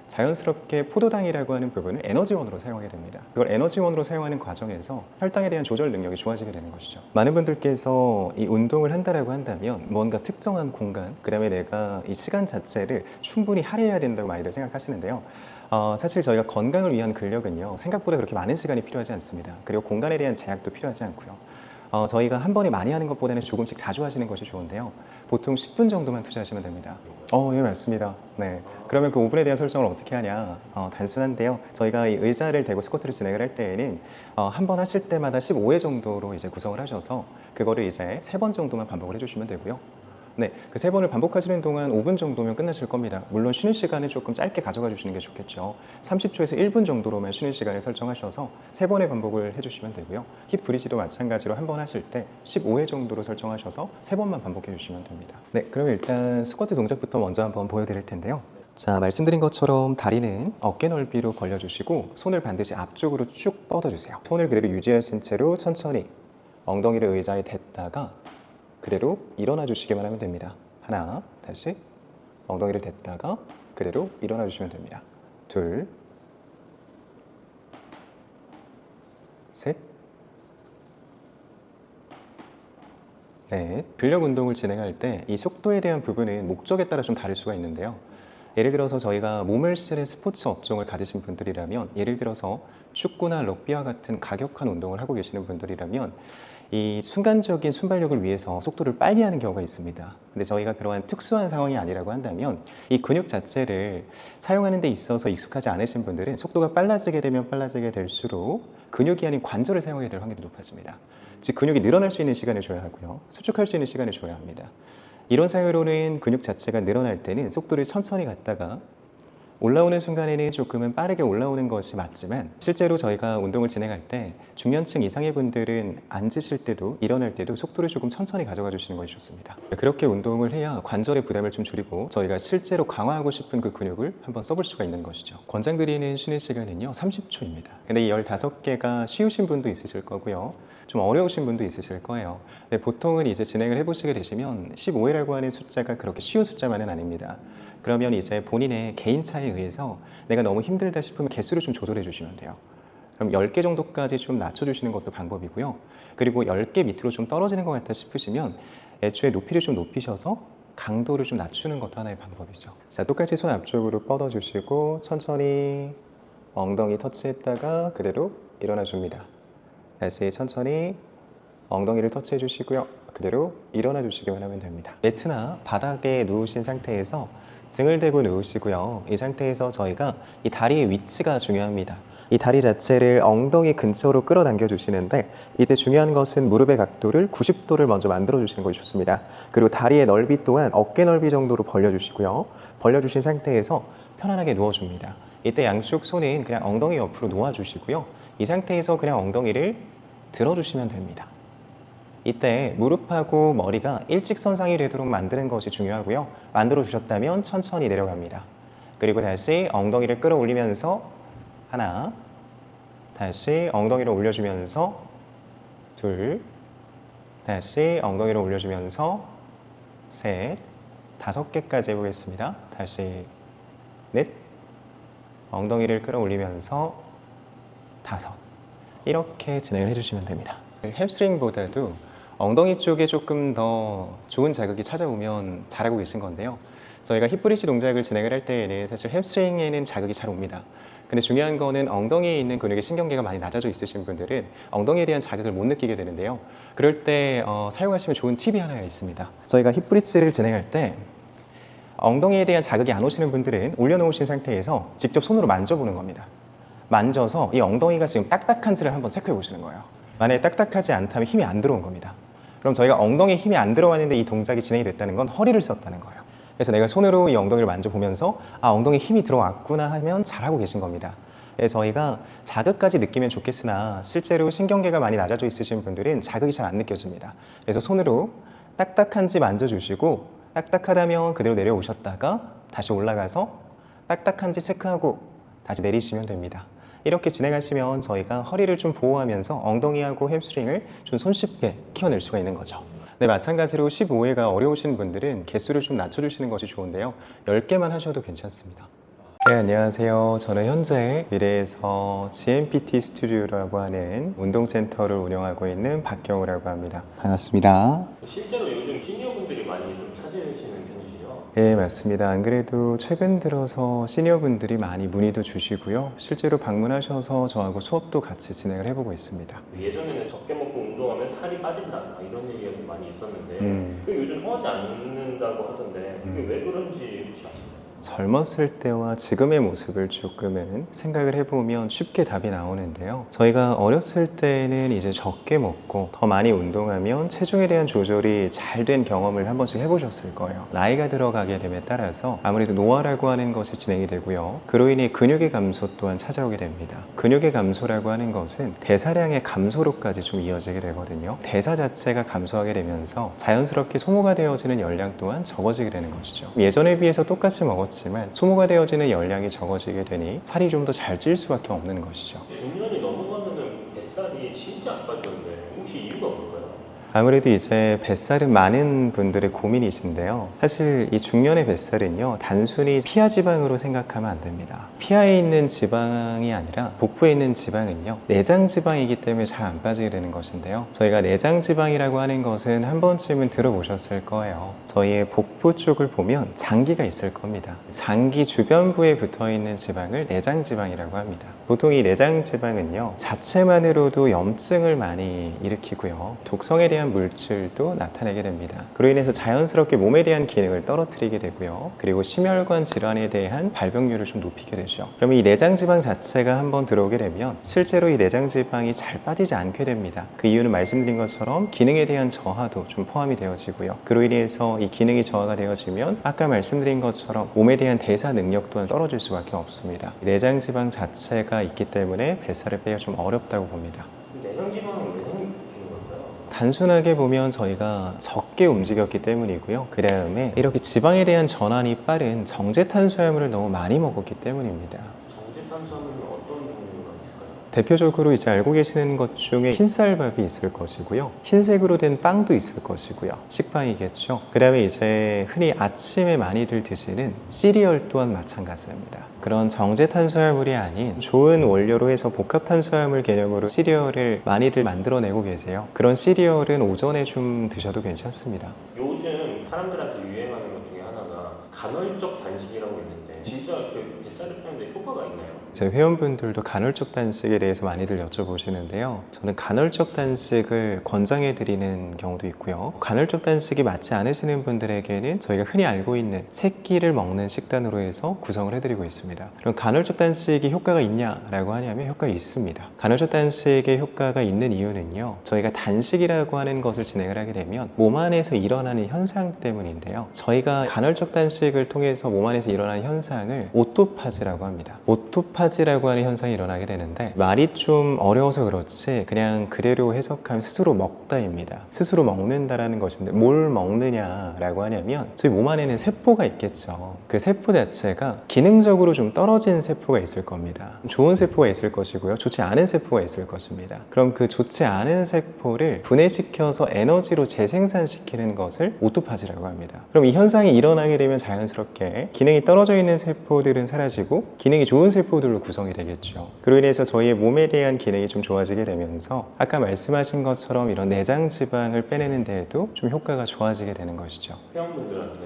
[SPEAKER 1] 자연스럽게 포도당이라고 하는 부분을 에너지원으로 사용하게 됩니다. 이걸 에너지원으로 사용하는 과정에서 혈당에 대한 조절 능력이 좋아지게 되는 것이죠. 많은 분들께서 이 운동을 한다라고 한다면 뭔가 특정한 공간, 그 다음에 내가 이 시간 자체를 충분히 할애해야 된다고 많이들 생각하시는데요. 사실 저희가 건강을 위한 근력은요, 생각보다 그렇게 많은 시간이 필요하지 않습니다. 그리고 공간에 대한 제약도 필요하지 않고요. 저희가 한 번에 많이 하는 것보다는 조금씩 자주 하시는 것이 좋은데요. 보통 10분 정도만 투자하시면 됩니다. 예, 맞습니다. 네. 그러면 그 5분에 대한 설정을 어떻게 하냐? 단순한데요. 저희가 이 의자를 대고 스쿼트를 진행을 할 때에는 한 번 하실 때마다 15회 정도로 이제 구성을 하셔서 그거를 이제 3번 정도만 반복을 해주시면 되고요. 네, 그 3번을 반복하시는 동안 5분 정도면 끝나실 겁니다. 물론 쉬는 시간을 조금 짧게 가져가 주시는 게 좋겠죠. 30초에서 1분 정도로만 쉬는 시간을 설정하셔서 3번의 반복을 해주시면 되고요. 힙 브리지도 마찬가지로 한 번 하실 때 15회 정도로 설정하셔서 3번만 반복해 주시면 됩니다. 네, 그럼 일단 스쿼트 동작부터 먼저 한번 보여드릴 텐데요. 자, 말씀드린 것처럼 다리는 어깨 넓이로 벌려주시고 손을 반드시 앞쪽으로 쭉 뻗어주세요. 손을 그대로 유지하신 채로 천천히 엉덩이를 의자에 댔다가 그대로 일어나 주시기만 하면 됩니다. 하나, 다시 엉덩이를 댔다가 그대로 일어나 주시면 됩니다. 둘, 셋, 넷. 근력 운동을 진행할 때 이 속도에 대한 부분은 목적에 따라 좀 다를 수가 있는데요. 예를 들어서 저희가 몸을 쓰는 스포츠 업종을 가지신 분들이라면, 예를 들어서 축구나 럭비와 같은 가격한 운동을 하고 계시는 분들이라면 이 순간적인 순발력을 위해서 속도를 빨리 하는 경우가 있습니다. 근데 저희가 그러한 특수한 상황이 아니라고 한다면 이 근육 자체를 사용하는 데 있어서 익숙하지 않으신 분들은 속도가 빨라지게 되면 빨라지게 될수록 근육이 아닌 관절을 사용하게 될 확률이 높아집니다. 즉 근육이 늘어날 수 있는 시간을 줘야 하고요. 수축할 수 있는 시간을 줘야 합니다. 이론상으로는 근육 자체가 늘어날 때는 속도를 천천히 갔다가 올라오는 순간에는 조금은 빠르게 올라오는 것이 맞지만 실제로 저희가 운동을 진행할 때 중년층 이상의 분들은 앉으실 때도 일어날 때도 속도를 조금 천천히 가져가 주시는 것이 좋습니다. 그렇게 운동을 해야 관절의 부담을 좀 줄이고 저희가 실제로 강화하고 싶은 그 근육을 한번 써볼 수가 있는 것이죠. 권장드리는 쉬는 시간은요 30초입니다. 근데 이 15개가 쉬우신 분도 있으실 거고요. 좀 어려우신 분도 있으실 거예요. 근데 보통은 이제 진행을 해보시게 되시면 15회라고 하는 숫자가 그렇게 쉬운 숫자만은 아닙니다. 그러면 이제 본인의 개인 차에 의해서 내가 너무 힘들다 싶으면 개수를 좀 조절해 주시면 돼요. 그럼 10개 정도까지 좀 낮춰주시는 것도 방법이고요. 그리고 10개 밑으로 좀 떨어지는 것 같다 싶으시면 애초에 높이를 좀 높이셔서 강도를 좀 낮추는 것도 하나의 방법이죠. 자, 똑같이 손 앞쪽으로 뻗어주시고 천천히 엉덩이 터치했다가 그대로 일어나 줍니다. 다시 천천히 엉덩이를 터치해 주시고요. 그대로 일어나 주시기만 하면 됩니다. 매트나 바닥에 누우신 상태에서 등을 대고 누우시고요. 이 상태에서 저희가 이 다리의 위치가 중요합니다. 이 다리 자체를 엉덩이 근처로 끌어당겨 주시는데 이때 중요한 것은 무릎의 각도를 90도를 먼저 만들어 주시는 것이 좋습니다. 그리고 다리의 넓이 또한 어깨 넓이 정도로 벌려 주시고요. 벌려 주신 상태에서 편안하게 누워 줍니다. 이때 양쪽 손은 그냥 엉덩이 옆으로 놓아 주시고요. 이 상태에서 그냥 엉덩이를 들어 주시면 됩니다. 이때 무릎하고 머리가 일직선상이 되도록 만드는 것이 중요하고요. 만들어 주셨다면 천천히 내려갑니다. 그리고 다시 엉덩이를 끌어올리면서 하나, 다시 엉덩이를 올려주면서 둘, 다시 엉덩이를 올려주면서 셋, 5개까지 해보겠습니다. 다시 넷, 엉덩이를 끌어올리면서 5, 이렇게 진행을 해주시면 됩니다. 햄스트링보다도 엉덩이 쪽에 조금 더 좋은 자극이 찾아오면 잘하고 계신 건데요. 저희가 힙브리시 동작을 진행을 할 때에는 사실 햄스트링에는 자극이 잘 옵니다. 근데 중요한 거는 엉덩이에 있는 근육의 신경계가 많이 낮아져 있으신 분들은 엉덩이에 대한 자극을 못 느끼게 되는데요. 그럴 때 사용하시면 좋은 팁이 하나가 있습니다. 저희가 힙브리지를 진행할 때 엉덩이에 대한 자극이 안 오시는 분들은 올려놓으신 상태에서 직접 손으로 만져보는 겁니다. 만져서 이 엉덩이가 지금 딱딱한지를 한번 체크해 보시는 거예요. 만약에 딱딱하지 않다면 힘이 안 들어온 겁니다. 그럼 저희가 엉덩이에 힘이 안 들어왔는데 이 동작이 진행이 됐다는 건 허리를 썼다는 거예요. 그래서 내가 손으로 이 엉덩이를 만져보면서 아, 엉덩이에 힘이 들어왔구나 하면 잘하고 계신 겁니다. 그래서 저희가 자극까지 느끼면 좋겠으나 실제로 신경계가 많이 낮아져 있으신 분들은 자극이 잘 안 느껴집니다. 그래서 손으로 딱딱한지 만져주시고 딱딱하다면 그대로 내려오셨다가 다시 올라가서 딱딱한지 체크하고 다시 내리시면 됩니다. 이렇게 진행하시면 저희가 허리를 좀 보호하면서 엉덩이하고 햄스트링을 좀 손쉽게 키워낼 수가 있는 거죠. 네, 마찬가지로 15회가 어려우신 분들은 개수를 좀 낮춰주시는 것이 좋은데요. 10개만 하셔도 괜찮습니다. 네, 안녕하세요. 저는 현재 미래에서 GMPT 스튜디오라고 하는 운동센터를 운영하고 있는 박경우라고 합니다. 반갑습니다.
[SPEAKER 2] 실제로 요즘 시니어분들이 많이 좀 찾으시는 편이시죠?
[SPEAKER 1] 네, 맞습니다. 안 그래도 최근 들어서 시니어분들이 많이 문의도 주시고요. 실제로 방문하셔서 저하고 수업도 같이 진행을 해보고 있습니다.
[SPEAKER 2] 예전에는 적게 먹고 운동하면 살이 빠진다 이런 얘기가 좀 많이 있었는데 그게 요즘 통하지 않는다고 하던데 그게 왜 그런지 혹시 아시나요?
[SPEAKER 1] 젊었을 때와 지금의 모습을 조금은 생각을 해보면 쉽게 답이 나오는데요. 저희가 어렸을 때는 이제 적게 먹고 더 많이 운동하면 체중에 대한 조절이 잘 된 경험을 한 번씩 해보셨을 거예요. 나이가 들어가게 됨에 따라서 아무래도 노화라고 하는 것이 진행이 되고요. 그로 인해 근육의 감소 또한 찾아오게 됩니다. 근육의 감소라고 하는 것은 대사량의 감소로까지 좀 이어지게 되거든요. 대사 자체가 감소하게 되면서 자연스럽게 소모가 되어지는 열량 또한 적어지게 되는 것이죠. 예전에 비해서 똑같이 먹었지만 소모가 되어지는 열량이 적어지게 되니 살이 좀 더 잘 찔 수밖에 없는 것이죠.
[SPEAKER 2] 중년이 넘어가면은 뱃살이 진짜 안 빠지는데 혹시 이유가 뭘까요?
[SPEAKER 1] 아무래도 이제 뱃살은 많은 분들의 고민이신데요. 사실 이 중년의 뱃살은요, 단순히 피하 지방으로 생각하면 안 됩니다. 피하에 있는 지방이 아니라 복부에 있는 지방은요, 내장 지방이기 때문에 잘 안 빠지게 되는 것인데요. 저희가 내장 지방이라고 하는 것은 한 번쯤은 들어보셨을 거예요. 저희의 복부 쪽을 보면 장기가 있을 겁니다. 장기 주변부에 붙어 있는 지방을 내장 지방이라고 합니다. 보통 이 내장 지방은요, 자체만으로도 염증을 많이 일으키고요, 독성에 대한 물질도 나타내게 됩니다. 그로 인해서 자연스럽게 몸에 대한 기능을 떨어뜨리게 되고요, 그리고 심혈관 질환에 대한 발병률을 좀 높이게 되죠. 그러면 이 내장 지방 자체가 한번 들어오게 되면 실제로 이 내장 지방이 잘 빠지지 않게 됩니다. 그 이유는 말씀드린 것처럼 기능에 대한 저하도 좀 포함이 되어지고요. 그로 인해서 이 기능이 저하가 되어지면 아까 말씀드린 것처럼 몸에 대한 대사 능력 또한 떨어질 수밖에 없습니다. 내장 지방 자체가 있기 때문에 뱃살을 빼기가 좀 어렵다고 봅니다.
[SPEAKER 2] 내장 지방은 왜 생기는 걸까요?
[SPEAKER 1] 단순하게 보면 저희가 적게 움직였기 때문이고요. 그 다음에 이렇게 지방에 대한 전환이 빠른 정제 탄수화물을 너무 많이 먹었기 때문입니다.
[SPEAKER 2] 정제 탄수화물은 어떤 종류가 있을까요?
[SPEAKER 1] 대표적으로 이제 알고 계시는 것 중에 흰쌀밥이 있을 것이고요, 흰색으로 된 빵도 있을 것이고요, 식빵이겠죠. 그 다음에 이제 흔히 아침에 많이들 드시는 시리얼 또한 마찬가지입니다. 그런 정제 탄수화물이 아닌 좋은 원료로 해서 복합 탄수화물 개념으로 시리얼을 많이들 만들어내고 계세요. 그런 시리얼은 오전에 좀 드셔도 괜찮습니다.
[SPEAKER 2] 요즘 사람들한테 유행하는 것 중에 하나가 간헐적 단식이라고 있는데 진짜 그 뱃살을 빼는데 효과가 있나요?
[SPEAKER 1] 제 회원분들도 간헐적 단식에 대해서 많이들 여쭤보시는데요. 저는 간헐적 단식을 권장해 드리는 경우도 있고요, 간헐적 단식이 맞지 않으시는 분들에게는 저희가 흔히 알고 있는 세 끼를 먹는 식단으로 해서 구성을 해드리고 있습니다. 그럼 간헐적 단식이 효과가 있냐라고 하냐면 효과가 있습니다. 간헐적 단식의 효과가 있는 이유는요, 저희가 단식이라고 하는 것을 진행을 하게 되면 몸 안에서 일어나는 현상 때문인데요, 저희가 간헐적 단식을 통해서 몸 안에서 일어나는 현상을 오토파지라고 합니다. 오토파지라고 하는 현상이 일어나게 되는데, 말이 좀 어려워서 그렇지 그냥 그대로 해석하면 스스로 먹다입니다. 스스로 먹는다라는 것인데, 뭘 먹느냐라고 하냐면 저희 몸 안에는 세포가 있겠죠. 그 세포 자체가 기능적으로 좀 떨어진 세포가 있을 겁니다. 좋은 세포가 있을 것이고요, 좋지 않은 세포가 있을 것입니다. 그럼 그 좋지 않은 세포를 분해시켜서 에너지로 재생산시키는 것을 오토파지라고 합니다. 그럼 이 현상이 일어나게 되면 자연스럽게 기능이 떨어져 있는 세포들은 사라지고 기능이 좋은 세포들로 구성이 되겠죠. 그로 인해서 저희의 몸에 대한 기능이 좀 좋아지게 되면서 아까 말씀하신 것처럼 이런 내장 지방을 빼내는 데에도 좀 효과가 좋아지게 되는 것이죠.
[SPEAKER 2] 회원분들한테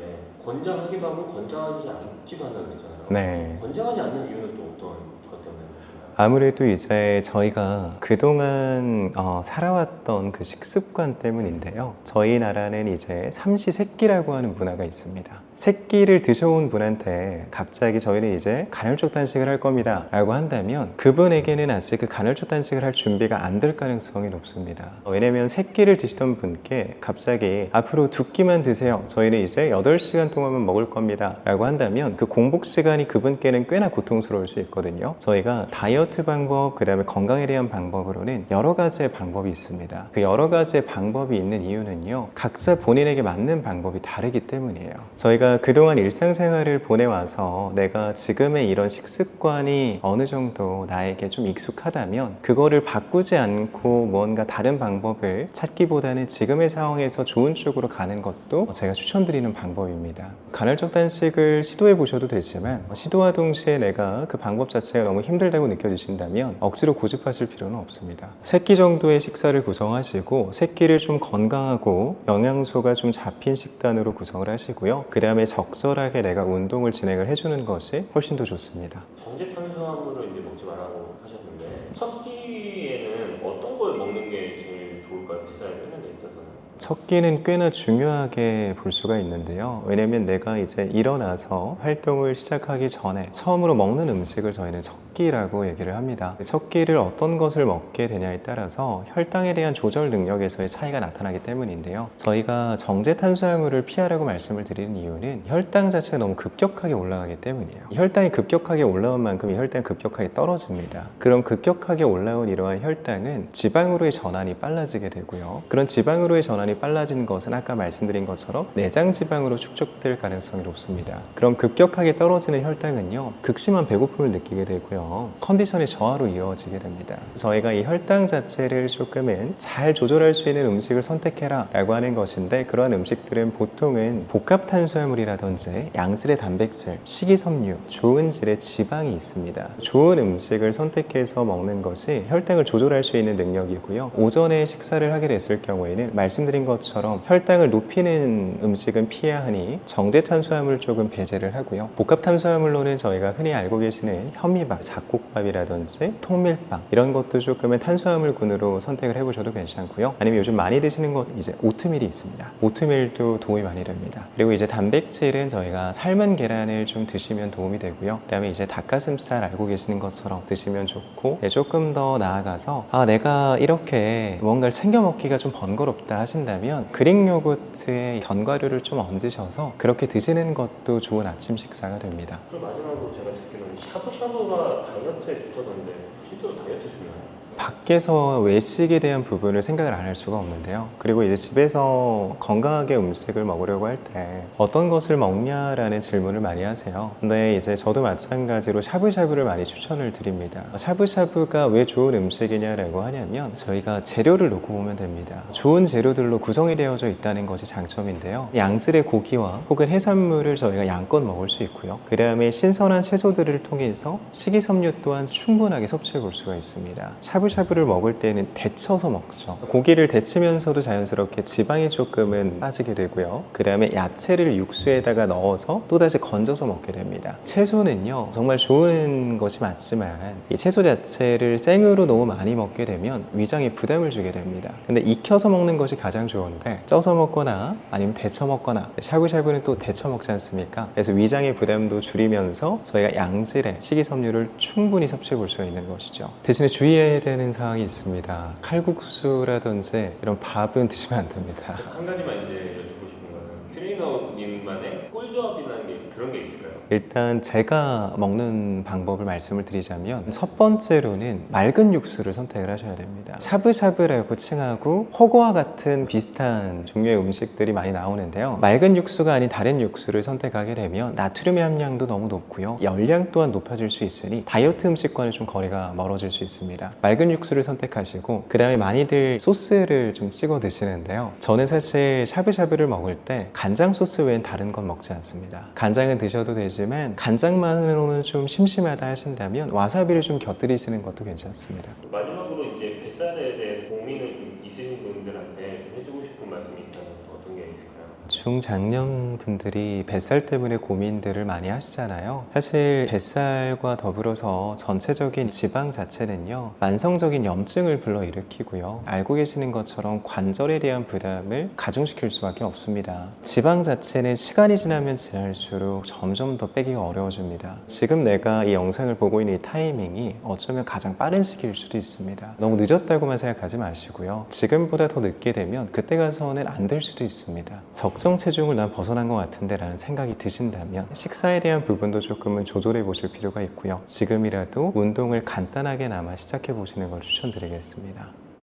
[SPEAKER 2] 권장하기도 하고 권장하지 않지도 않는 거잖아요.
[SPEAKER 1] 네.
[SPEAKER 2] 권장하지 않는 이유는 또 어떤 것 때문에 그러시나요?
[SPEAKER 1] 아무래도 이제 저희가 그동안 살아왔던 그 식습관 때문인데요. 저희 나라는 이제 삼시세끼라고 하는 문화가 있습니다. 새끼를 드셔온 분한테 갑자기 저희는 이제 간헐적 단식을 할 겁니다 라고 한다면 그분에게는 아직 그 간헐적 단식을 할 준비가 안 될 가능성이 높습니다. 왜냐면 새끼를 드시던 분께 갑자기 앞으로 2끼만 드세요, 저희는 이제 8시간 동안만 먹을 겁니다 라고 한다면 그 공복 시간이 그분께는 꽤나 고통스러울 수 있거든요. 저희가 다이어트 방법, 그 다음에 건강에 대한 방법으로는 여러 가지의 방법이 있습니다. 그 여러 가지의 방법이 있는 이유는요, 각자 본인에게 맞는 방법이 다르기 때문이에요. 저희가 그동안 일상생활을 보내와서 내가 지금의 이런 식습관이 어느 정도 나에게 좀 익숙하다면 그거를 바꾸지 않고 뭔가 다른 방법을 찾기보다는 지금의 상황에서 좋은 쪽으로 가는 것도 제가 추천드리는 방법입니다. 간헐적 단식을 시도해 보셔도 되지만 시도와 동시에 내가 그 방법 자체가 너무 힘들다고 느껴지신다면 억지로 고집하실 필요는 없습니다. 3끼 정도의 식사를 구성하시고 3끼를 좀 건강하고 영양소가 좀 잡힌 식단으로 구성을 하시고요, 그 다음에 적절하게 내가 운동을 진행을 해주는 것이 훨씬 더 좋습니다.
[SPEAKER 2] 정제 탄수화물을 이제 먹지 말라고 하셨는데 첫 끼에는 어떤 걸 먹는 게 제일 좋을까요? 뱃살을 빼는 데 있어서는?
[SPEAKER 1] 첫 끼는 꽤나 중요하게 볼 수가 있는데요. 왜냐면 내가 이제 일어나서 활동을 시작하기 전에 처음으로 먹는 음식을 저희는 첫 끼라고 얘기를 합니다. 첫 끼를 어떤 것을 먹게 되냐에 따라서 혈당에 대한 조절 능력에서의 차이가 나타나기 때문인데요. 저희가 정제 탄수화물을 피하라고 말씀을 드리는 이유는 혈당 자체가 너무 급격하게 올라가기 때문이에요. 혈당이 급격하게 올라온 만큼 이 혈당이 급격하게 떨어집니다. 그럼 급격하게 올라온 이러한 혈당은 지방으로의 전환이 빨라지게 되고요. 그런 지방으로의 전환이 개선이 빨라지는 것은 아까 말씀드린 것처럼 내장 지방으로 축적될 가능성이 높습니다. 그럼 급격하게 떨어지는 혈당은요, 극심한 배고픔을 느끼게 되고요, 컨디션의 저하로 이어지게 됩니다. 저희가 이 혈당 자체를 조금은 잘 조절할 수 있는 음식을 선택해라 라고 하는 것인데, 그러한 음식들은 보통은 복합 탄수화물이라든지 양질의 단백질, 식이섬유, 좋은 질의 지방이 있습니다. 좋은 음식을 선택해서 먹는 것이 혈당을 조절할 수 있는 능력이고요. 오전에 식사를 하게 됐을 경우에는 말씀드린 것처럼 혈당을 높이는 음식은 피해야 하니 정제 탄수화물 쪽은 배제를 하고요. 복합 탄수화물로는 저희가 흔히 알고 계시는 현미밥, 잡곡밥이라든지 통밀빵 이런 것도 조금은 탄수화물군으로 선택을 해보셔도 괜찮고요. 아니면 요즘 많이 드시는 것 이제 오트밀이 있습니다. 오트밀도 도움이 많이 됩니다. 그리고 이제 단백질은 저희가 삶은 계란을 좀 드시면 도움이 되고요. 그다음에 이제 닭가슴살 알고 계시는 것처럼 드시면 좋고, 조금 더 나아가서 내가 이렇게 뭔가를 챙겨 먹기가 좀 번거롭다 하신다면 그릭 요거트에 견과류를 좀 얹으셔서 그렇게 드시는 것도 좋은 아침 식사가 됩니다.
[SPEAKER 2] 그리고 마지막으로 제가 듣기로는 샤브샤브가 다이어트에 좋다던데 실제로 다이어트 중요해요?
[SPEAKER 1] 밖에서 외식에 대한 부분을 생각을 안 할 수가 없는데요. 그리고 이제 집에서 건강하게 음식을 먹으려고 할 때 어떤 것을 먹냐라는 질문을 많이 하세요. 근데 이제 저도 마찬가지로 샤브샤브를 많이 추천을 드립니다. 샤브샤브가 왜 좋은 음식이냐라고 하냐면 저희가 재료를 놓고 보면 됩니다. 좋은 재료들로 구성이 되어져 있다는 것이 장점인데요. 양질의 고기와 혹은 해산물을 저희가 양껏 먹을 수 있고요. 그 다음에 신선한 채소들을 통해서 식이섬유 또한 충분하게 섭취해 볼 수가 있습니다. 샤브샤브를 먹을 때는 데쳐서 먹죠. 고기를 데치면서도 자연스럽게 지방이 조금은 빠지게 되고요. 그 다음에 야채를 육수에다가 넣어서 또다시 건져서 먹게 됩니다. 채소는요, 정말 좋은 것이 맞지만 이 채소 자체를 생으로 너무 많이 먹게 되면 위장에 부담을 주게 됩니다. 근데 익혀서 먹는 것이 가장 좋은데 쪄서 먹거나 아니면 데쳐 먹거나, 샤브샤브는 또 데쳐 먹지 않습니까? 그래서 위장의 부담도 줄이면서 저희가 양질의 식이섬유를 충분히 섭취해 볼 수가 있는 것이죠. 대신에 주의해야 되는 사항이 있습니다. 칼국수라든지 이런 밥은 드시면 안 됩니다.
[SPEAKER 2] 한 가지만 이제 여쭙고 싶은 거는 트레이너님만의 꿀조합이라는 게 그런 게 있을까요?
[SPEAKER 1] 일단 제가 먹는 방법을 말씀을 드리자면, 첫 번째로는 맑은 육수를 선택을 하셔야 됩니다. 샤브샤브라고 칭하고 허거와 같은 비슷한 종류의 음식들이 많이 나오는데요, 맑은 육수가 아닌 다른 육수를 선택하게 되면 나트륨의 함량도 너무 높고요, 열량 또한 높아질 수 있으니 다이어트 음식과는 좀 거리가 멀어질 수 있습니다. 맑은 육수를 선택하시고, 그 다음에 많이들 소스를 좀 찍어 드시는데요, 저는 사실 샤브샤브를 먹을 때 간장 소스 외엔 다른 건 먹지 않습니다. 간장은 드셔도 되지만 간장만으로는 좀 심심하다 하신다면 와사비를 좀 곁들이시는 것도 괜찮습니다.
[SPEAKER 2] 마지막으로 이제 뱃살에 대해 고민을 좀 있으신 분들한테 좀 해주고 싶은 말씀이 있다면 어떤 게 있을까요?
[SPEAKER 1] 중장년 분들이 뱃살 때문에 고민들을 많이 하시잖아요. 사실 뱃살과 더불어서 전체적인 지방 자체는요, 만성적인 염증을 불러일으키고요, 알고 계시는 것처럼 관절에 대한 부담을 가중시킬 수밖에 없습니다. 지방 자체는 시간이 지나면 지날수록 점점 더 빼기가 어려워집니다. 지금 내가 이 영상을 보고 있는 이 타이밍이 어쩌면 가장 빠른 시기일 수도 있습니다. 너무 늦었다고만 생각하지 마시고요, 지금보다 더 늦게 되면 그때 가서는 안 될 수도 있습니다. 적정 체중을 난 벗어난 것 같은데 라는 생각이 드신다면 식사에 대한 부분도 조금은 조절해 보실 필요가 있고요, 지금이라도 운동을 간단하게나마 시작해 보시는 걸 추천드리겠습니다.